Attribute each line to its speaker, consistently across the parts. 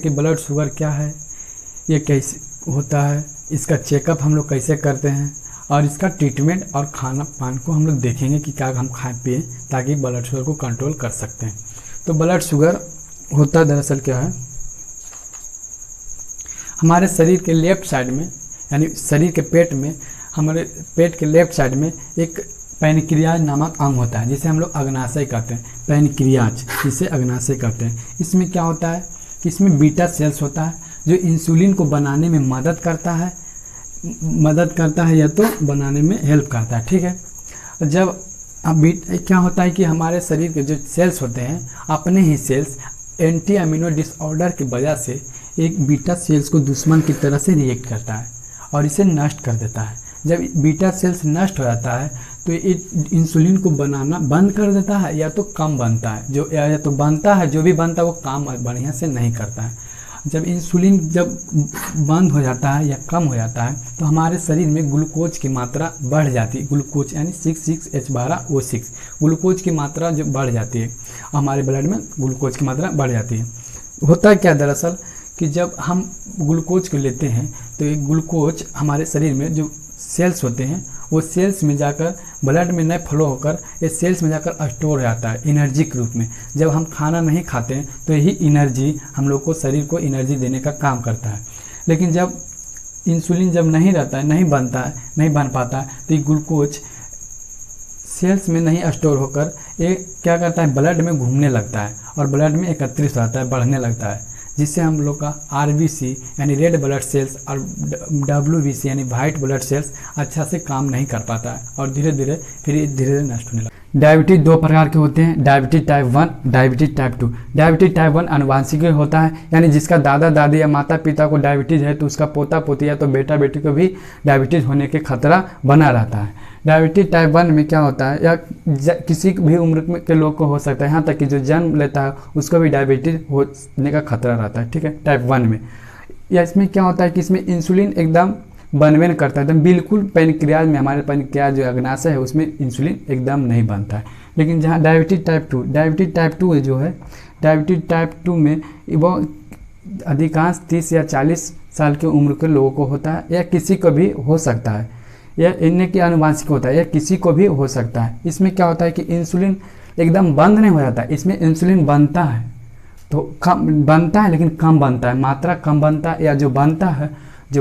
Speaker 1: कि blood sugar क्या है, ये कैसे होता है, इसका चेकअप हम लोग कैसे करते हैं और इसका ट्रीटमेंट और खाना पान को हम लोग देखेंगे कि क्या हम खाएं पिए ताकि ब्लड शुगर को कंट्रोल कर सकते हैं। तो ब्लड शुगर होता दरअसल क्या है, हमारे शरीर के लेफ्ट साइड में यानी शरीर के पेट में, हमारे पेट के लेफ्ट साइड में एक पैनक्रियाज नामक अंग होता है जिसे हम लोग अग्नाशय कहते हैं। पैनक्रियाज जिसे अग्नाशय कहते हैं। इसमें क्या होता है कि इसमें बीटा सेल्स होता है जो इंसुलिन को बनाने में मदद करता है या तो बनाने में हेल्प करता है। ठीक है, जब अब क्या होता है कि हमारे शरीर के जो सेल्स होते हैं अपने ही सेल्स एंटी अमीनो डिसऑर्डर की वजह से एक बीटा सेल्स को दुश्मन की तरह से रिएक्ट करता है और इसे नष्ट कर देता है। जब बीटा सेल्स नष्ट हो जाता है तो ये इंसुलिन को बनाना बंद कर देता है या तो कम बनता है, जो या तो बनता है, जो भी बनता है वो काम बढ़िया से नहीं करता है। जब इंसुलिन बंद हो जाता है या कम हो जाता है तो हमारे शरीर में ग्लूकोज की मात्रा बढ़ जाती है। ग्लूकोज यानी 6,6H12O6 ग्लूकोज की मात्रा जो बढ़ जाती है, हमारे ब्लड में ग्लूकोज की मात्रा बढ़ जाती है। होता है क्या दरअसल कि जब हम ग्लूकोज को लेते हैं तो ये ग्लूकोज हमारे शरीर में जो सेल्स होते हैं वो सेल्स में जाकर ब्लड में नहीं फ्लो होकर ये सेल्स में जाकर स्टोर हो जाता है एनर्जी के रूप में। जब हम खाना नहीं खाते हैं तो यही एनर्जी हम लोग को शरीर को एनर्जी देने का काम करता है। लेकिन जब इंसुलिन जब नहीं रहता है, नहीं बन पाता है तो ये ग्लूकोज सेल्स में नहीं स्टोर होकर ये क्या करता है, ब्लड में घूमने लगता है और ब्लड में एकत्रित हो जाता है, बढ़ने लगता है, जिससे हम लोग का RBC यानी रेड ब्लड सेल्स और WBC यानी वाइट ब्लड सेल्स अच्छा से काम नहीं कर पाता है और धीरे धीरे नष्ट होने लगता है। डायबिटीज दो प्रकार के होते हैं, diabetes type 1, diabetes type 2। Diabetes type 1 आनुवंशिक होता है, यानी जिसका दादा दादी या माता पिता को डायबिटीज है तो उसका पोता पोती या तो बेटा बेटी को भी डायबिटीज होने के खतरा बना रहता है। डायबिटीज टाइप 1 में क्या होता है, या किसी भी उम्र के लोग को हो सकता है, यहाँ तक कि जो जन्म लेता है उसको भी डायबिटीज होने का खतरा रहता है। ठीक है, टाइप 1 में या इसमें क्या होता है कि इसमें इंसुलिन एकदम बनवे नहीं करता है, एकदम बिल्कुल पैनक्रियाज में, हमारे पैनक्रियाज जो अग्नाशय है उसमें इंसुलिन एकदम नहीं बनता है। लेकिन जहाँ डायबिटीज टाइप 2 जो है, डायबिटीज टाइप 2 में वो अधिकांश 30 या 40 साल की उम्र के लोगों को होता है या किसी को भी हो सकता है, या इनमें की आनुवंशिक होता है या किसी को भी हो सकता है। इसमें क्या होता है कि इंसुलिन एकदम बंद नहीं हो जाता है, इसमें इंसुलिन बनता है तो कम बनता है, लेकिन कम बनता है, मात्रा कम बनता है, या जो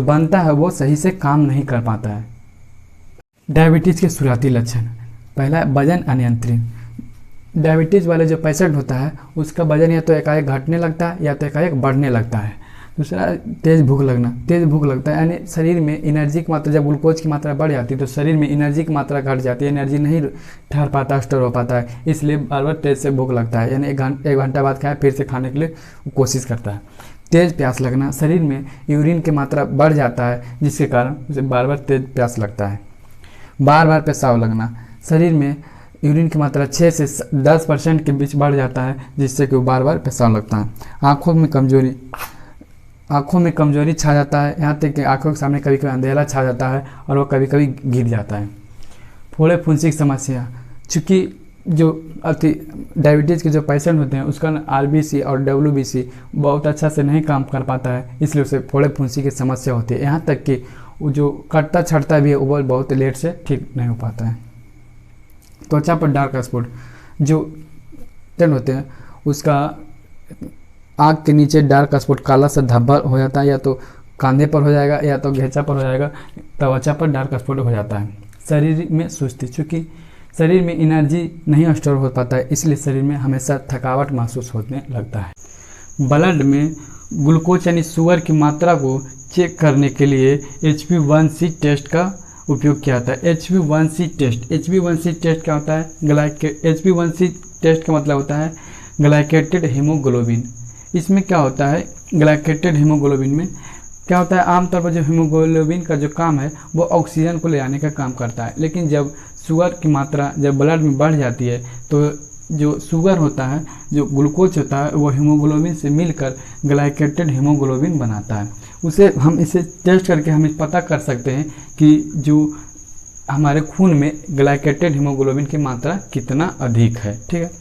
Speaker 1: बनता है वो सही से काम नहीं कर पाता है। डायबिटीज़ के शुरुआती लक्षण, पहला वजन अनियंत्रित। डायबिटीज़ वाले जो पेशेंट होता है उसका वजन या तो एकाएक घटने लगता है या तो एकाएक बढ़ने लगता है। दूसरा तेज़ भूख लगता है, यानी शरीर में एनर्जी की मात्रा, जब ग्लूकोज की मात्रा बढ़ जाती है तो शरीर में एनर्जी की मात्रा घट जाती है, एनर्जी नहीं ठहर पाता, स्टोर हो पाता है, इसलिए बार बार तेज़ से भूख लगता है, यानी एक घंटा बाद खाए फिर से खाने के लिए कोशिश करता है। तेज़ प्यास लगना, शरीर में यूरिन की मात्रा बढ़ जाता है जिसके कारण उसे बार बार तेज़ प्यास लगता है। बार बार पेशाब लगना, शरीर में यूरिन की मात्रा 6 से 10% के बीच बढ़ जाता है जिससे कि वो बार बार पेशाब लगता है। आँखों में कमजोरी छा जाता है, यहाँ तक कि आँखों के सामने कभी कभी अंधेरा छा जाता है और वो कभी कभी गिर जाता है। फोड़े फुंसी की समस्या, चूँकि जो डायबिटीज़ के जो पेशेंट होते हैं उसका RBC और WBC बहुत अच्छा से नहीं काम कर पाता है, इसलिए उसे फोड़े फुंसी की समस्या होती है। यहाँ तक कि वो जो कटता छटता भी है वो बहुत लेट से ठीक नहीं हो पाता है। त्वचा पर डार्क स्पॉट, जो टेन होते हैं उसका आँख के नीचे डार्क स्पॉट काला सा धब्बा हो जाता है, या तो कंधे पर हो जाएगा या तो घेचा पर हो जाएगा, त्वचा पर डार्क स्पॉट हो जाता है। शरीर में सुस्ती, चूँकि शरीर में एनर्जी नहीं स्टोर हो पाता है इसलिए शरीर में हमेशा थकावट महसूस होने लगता है। ब्लड में ग्लूकोज यानी शुगर की मात्रा को चेक करने के लिए HbA1c टेस्ट का उपयोग किया जाता है। HbA1c टेस्ट क्या होता है, HbA1c टेस्ट का मतलब होता है ग्लाइकेटेड हीमोग्लोबिन। इसमें क्या होता है, ग्लाइकेटेड हीमोग्लोबिन में क्या होता है, आमतौर पर जो हीमोग्लोबिन का जो काम है वो ऑक्सीजन को ले आने का काम करता है, लेकिन जब शुगर की मात्रा जब ब्लड में बढ़ जाती है तो जो शुगर होता है, जो ग्लूकोज होता है वो हीमोग्लोबिन से मिलकर ग्लाइकेटेड हीमोग्लोबिन बनाता है। इसे टेस्ट करके हम पता कर सकते हैं कि जो हमारे खून में ग्लाइकेटेड हीमोग्लोबिन की मात्रा कितना अधिक है। ठीक है,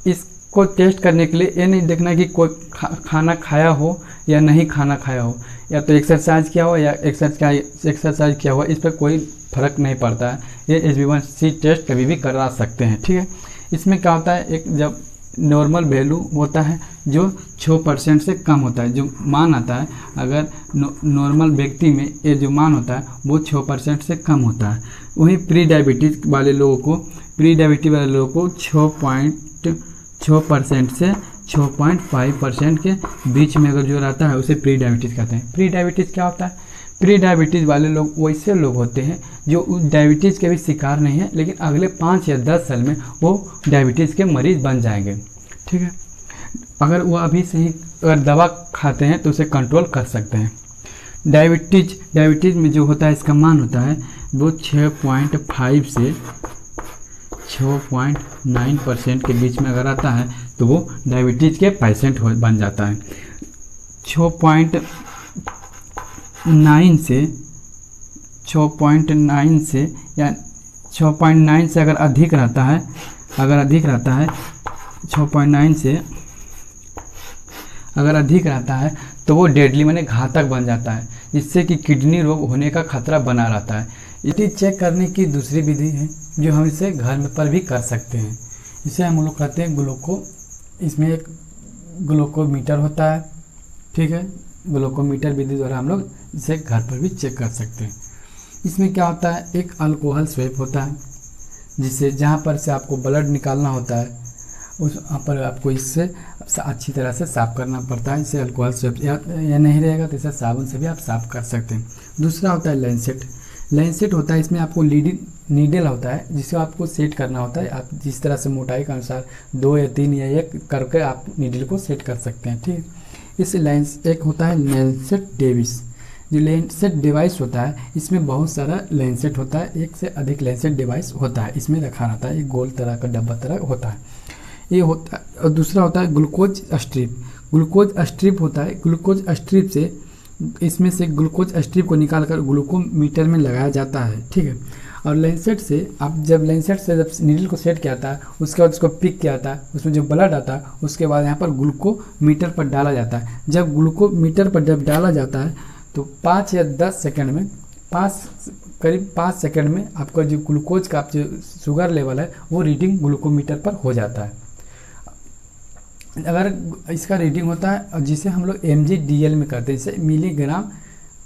Speaker 1: इस को टेस्ट करने के लिए ये नहीं देखना कि कोई खाना खाया हो या नहीं खाना खाया हो, या तो एक्सरसाइज किया हो या एक्सरसाइज किया हुआ, इस पर कोई फ़र्क नहीं पड़ता है। ये HbA1c टेस्ट कभी भी करा सकते हैं, ठीक है। इसमें क्या होता है, एक जब नॉर्मल वैल्यू होता है जो 6% से कम होता है, जो मान आता है, अगर नॉर्मल व्यक्ति में ये जो मान होता है वो 6% से कम होता है। वहीं प्री डायबिटीज़ वाले लोगों को 6% से 6.5% के बीच में अगर जो रहता है उसे प्री डायबिटीज़ कहते हैं। प्री डायबिटीज़ क्या होता है? प्री डायबिटीज़ वाले लोग वैसे लोग होते हैं जो उस डायबिटीज़ के भी शिकार नहीं है, लेकिन अगले 5 या 10 साल में वो डायबिटीज़ के मरीज़ बन जाएंगे, ठीक है। अगर वो अभी से ही अगर दवा खाते हैं तो उसे कंट्रोल कर सकते हैं। डायबिटीज़ में जो होता है इसका मान होता है वो 6.5 से 6.9% के बीच में अगर आता है तो वो डायबिटीज़ के पेशेंट बन जाता है। 6.9 से या 6.9 से अगर अधिक रहता है 6.9 से अगर अधिक रहता है तो वो डेडली माने घातक बन जाता है, जिससे कि किडनी रोग होने का खतरा बना रहता है। इसे चेक करने की दूसरी विधि है जो हम इसे घर में पर भी कर सकते हैं। इसे हम लोग कहते हैं ग्लूको। इसमें एक ग्लूकोमीटर होता है, ठीक है। ग्लूकोमीटर विधि द्वारा हम लोग इसे घर पर भी चेक कर सकते हैं। इसमें क्या होता है, एक अल्कोहल स्वैब होता है, जिससे जहाँ पर से आपको ब्लड निकालना होता है उस वहाँ पर आपको इससे अच्छी तरह से साफ़ करना पड़ता है। इसे अल्कोहल स्वैब या नहीं रहेगा तो इसे साबुन से भी आप साफ़ कर सकते हैं। दूसरा होता है लेंसेट होता है। इसमें आपको नीडल होता है जिसे आपको सेट करना होता है। आप जिस तरह से मोटाई के अनुसार 2 या 3 या 1 करके आप नीडल को सेट कर सकते हैं, ठीक है। इस एक होता है लेंसेट डेविस। जो लेंसेट डिवाइस होता है इसमें बहुत सारा लेंसेट होता है, एक से अधिक लेंसेट डिवाइस होता है, इसमें रखा रहता है। एक गोल तरह का डब्बा तरह होता है, ये होता है। और दूसरा होता है ग्लूकोज स्ट्रिप होता है। ग्लूकोज स्ट्रिप से इसमें से ग्लूकोज स्ट्रिप को निकालकर ग्लूकोमीटर में लगाया जाता है, ठीक है। और लेंसेट से जब नीडल को सेट किया था उसके बाद उसको पिक किया था, उसमें जो ब्लड आता है उसके बाद यहाँ पर ग्लूकोमीटर पर डाला जाता है। जब ग्लूकोमीटर पर जब डाला जाता है तो 5 या 10 सेकंड में करीब 5 सेकंड में आपका जो ग्लूकोज का जो शुगर लेवल है वो रीडिंग ग्लूकोमीटर पर हो जाता है। अगर इसका रीडिंग होता है जिसे हम लोग mg/dl में करते हैं, जैसे मिलीग्राम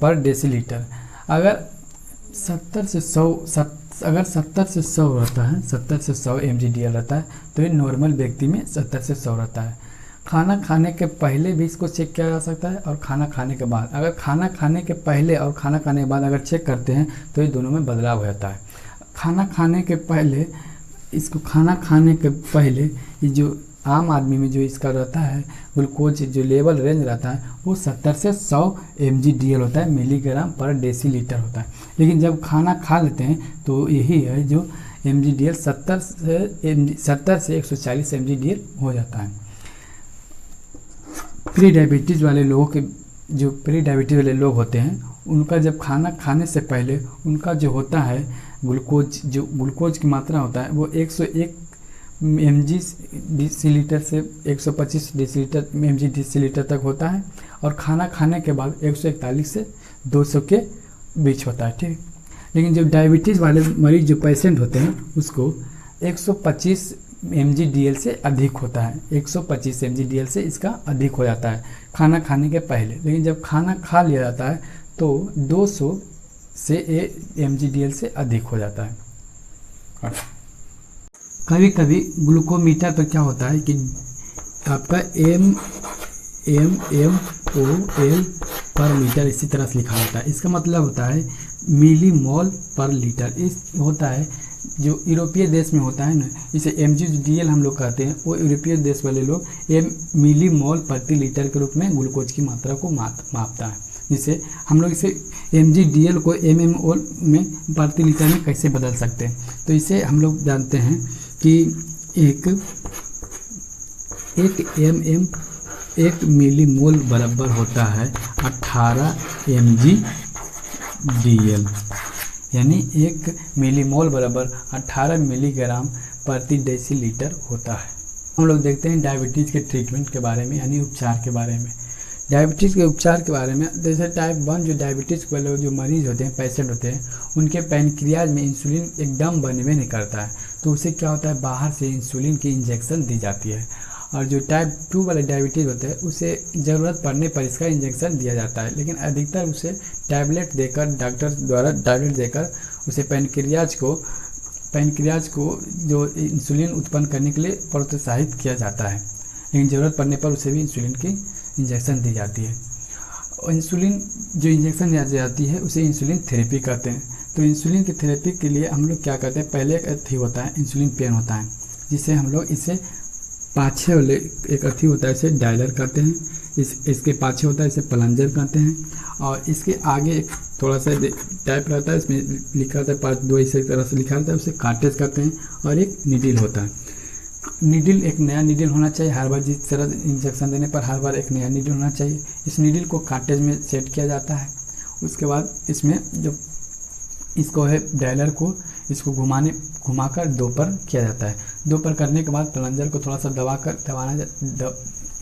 Speaker 1: पर डेसीलीटर। अगर 70 से 100 रहता है, 70 से 100 mg/dl रहता है तो ये नॉर्मल व्यक्ति में 70 से 100 रहता है। खाना खाने के पहले भी इसको चेक किया जा सकता है और खाना खाने के बाद। अगर खाना खाने के पहले और खाना खाने के बाद अगर चेक करते हैं तो ये दोनों में बदलाव हो जाता है। खाना खाने के पहले ये जो आम आदमी में जो इसका रहता है ग्लूकोज जो लेवल रेंज रहता है वो 70 से 100 mg/dl होता है, मिलीग्राम पर डेसीलीटर होता है। लेकिन जब खाना खा लेते हैं तो यही है जो mg/dl 70 से 140 mg/dl हो जाता है। प्री डायबिटीज़ वाले वाले लोग होते हैं उनका जब खाना खाने से पहले उनका जो होता है ग्लूकोज की मात्रा होता है वो 101 mg/dl से 125 mg/dl तक होता है, और खाना खाने के बाद 141 से 200 के बीच होता है, ठीक। लेकिन जब डायबिटीज़ वाले मरीज जो पेशेंट होते हैं उसको 125 mg/dl से अधिक होता है, 125 mg/dl से इसका अधिक हो जाता है खाना खाने के पहले। लेकिन जब खाना खा लिया जाता है तो 200 से mg/dl से अधिक हो जाता है। कभी कभी ग्लूकोमीटर पर क्या होता है कि आपका mmol पर लीटर इसी तरह से लिखा होता है। इसका मतलब होता है मिलीमोल पर लीटर। इस होता है जो यूरोपीय देश में होता है ना, इसे mg/dl हम लोग कहते हैं। वो यूरोपीय देश वाले लोग मिलीमोल प्रति लीटर के रूप में ग्लूकोज की मात्रा को मापता है, जिसे हम लोग इसे mg/dl को mmol में प्रति लीटर में कैसे बदल सकते हैं। तो इसे हम लोग जानते हैं कि एक मिलीमोल बराबर होता है 18 mg/dl, यानी 1 मिलीमोल बराबर 18 मिलीग्राम प्रति डेसीलीटर होता है। हम लोग देखते हैं डायबिटीज़ के ट्रीटमेंट के बारे में, यानी उपचार के बारे में। डायबिटीज़ के उपचार के बारे में, जैसे टाइप 1 जो डायबिटीज़ वाले जो मरीज़ होते हैं, पेशेंट होते हैं, उनके पैनक्रियाज में इंसुलिन एकदम बनवे नहीं करता है, तो उससे क्या होता है, बाहर से इंसुलिन की इंजेक्शन दी जाती है। और जो टाइप 2 वाले डायबिटीज़ होते हैं उसे ज़रूरत पड़ने पर इसका इंजेक्शन दिया जाता है, लेकिन अधिकतर उसे टैबलेट देकर, डॉक्टर द्वारा टैबलेट देकर उसे पैनक्रियाज को जो इंसुलिन उत्पन्न करने के लिए प्रोत्साहित किया जाता है, लेकिन ज़रूरत पड़ने पर उसे भी इंसुलिन की इंजेक्शन दी जाती है। और इंसुलिन जो इंजेक्शन दी जाती है उसे इंसुलिन थेरेपी कहते हैं। तो इंसुलिन की थेरेपी के लिए हम लोग क्या करते हैं, पहले एक अर्थी होता है, इंसुलिन पेन होता है, जिसे हम लोग इसे पाछे वाले एक अर्थी होता है, इसे डायलर कहते हैं, इसके पाछे होता है, इसे प्लंजर कहते हैं, और इसके आगे एक थोड़ा सा टाइप रहता है, इसमें लिखा रहता है 5-2 इसी तरह से लिखा रहता है, उसे कार्टेज कहते हैं, और एक नीडल होता है। नीडल एक नया नीडल होना चाहिए, हर बार जिस तरह इंजेक्शन देने पर हर बार एक नया नीडल होना चाहिए। इस नीडल को कार्टेज में सेट किया जाता है। उसके बाद इसमें जब इसको है डायलर को इसको घुमाकर 2 पर किया जाता है। 2 पर करने के बाद प्लंजर को थोड़ा सा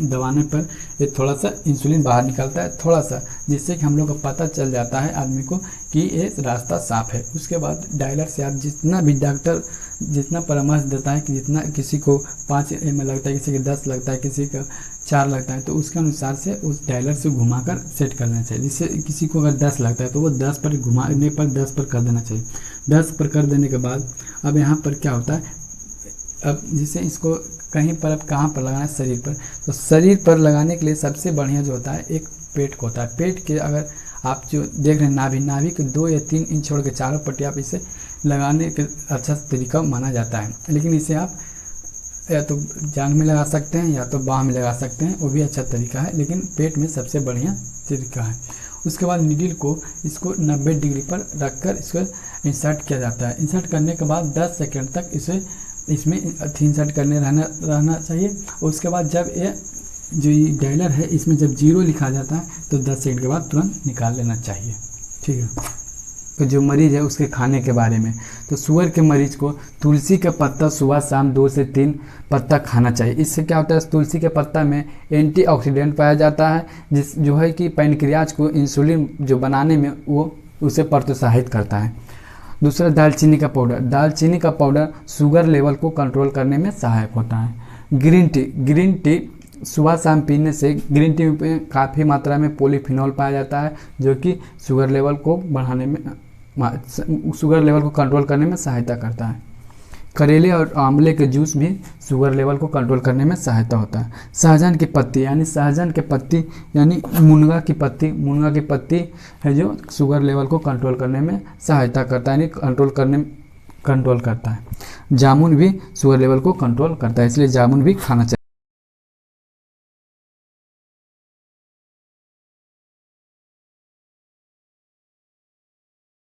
Speaker 1: दबाने पर ये थोड़ा सा इंसुलिन बाहर निकलता है, थोड़ा सा, जिससे कि हम लोग को पता चल जाता है आदमी को कि ये रास्ता साफ है। उसके बाद डायलर से आप जितना भी डॉक्टर जितना परामर्श देता है कि जितना किसी को 5 ml लगता है, किसी को 10 लगता है, किसी का 4 लगता है, तो उसके अनुसार से उस डायलर से घुमाकर सेट कर देना चाहिए। जिससे किसी को अगर 10 लगता है तो वो 10 पर घुमाने पर 10 पर कर देना चाहिए। 10 पर कर देने के बाद अब यहाँ पर क्या होता है, अब जिसे इसको कहीं पर अब कहाँ पर लगाना है, शरीर पर। तो शरीर पर लगाने के लिए सबसे बढ़िया जो होता है एक पेट को होता है। पेट के अगर आप जो देख रहे हैं नाभि के 2 या 3 इंच छोड़ के चारों पट्टी आप इसे लगाने के अच्छा तरीका माना जाता है। लेकिन इसे आप या तो जांघ में लगा सकते हैं या तो बाह में लगा सकते हैं, वो भी अच्छा तरीका है, लेकिन पेट में सबसे बढ़िया तरीका है। उसके बाद नीडल को इसको 90 डिग्री पर रखकर इसको इंसर्ट किया जाता है। इंसर्ट करने के बाद 10 सेकंड तक इसमें इंसर्ट करने रहना चाहिए। उसके बाद जब ये जो डायलर है इसमें जब 0 लिखा जाता है तो 10 सेकंड के बाद तुरंत निकाल लेना चाहिए। ठीक है। तो जो मरीज़ है उसके खाने के बारे में, तो शुगर के मरीज को तुलसी का पत्ता सुबह शाम 2 से 3 पत्ता खाना चाहिए। इससे क्या होता है, तुलसी के पत्ता में एंटीऑक्सीडेंट पाया जाता है, जो है कि पैनक्रियाज को इंसुलिन जो बनाने में वो उसे प्रोत्साहित करता है। दूसरा दालचीनी का पाउडर शुगर लेवल को कंट्रोल करने में सहायक होता है। ग्रीन टी सुबह शाम पीने से ग्रीन टी में काफ़ी मात्रा में पॉलीफिनॉल पाया जाता है, जो कि शुगर लेवल को कंट्रोल करने में सहायता करता है। करेले और आंवले के जूस भी शुगर लेवल को कंट्रोल करने में सहायता होता है। सहजन की पत्ती यानी मुनगा की पत्ती है जो शुगर लेवल को कंट्रोल करने में सहायता करता है, यानी कंट्रोल करता है। जामुन भी शुगर लेवल को कंट्रोल करता है, इसलिए जामुन भी खाना चाहिए।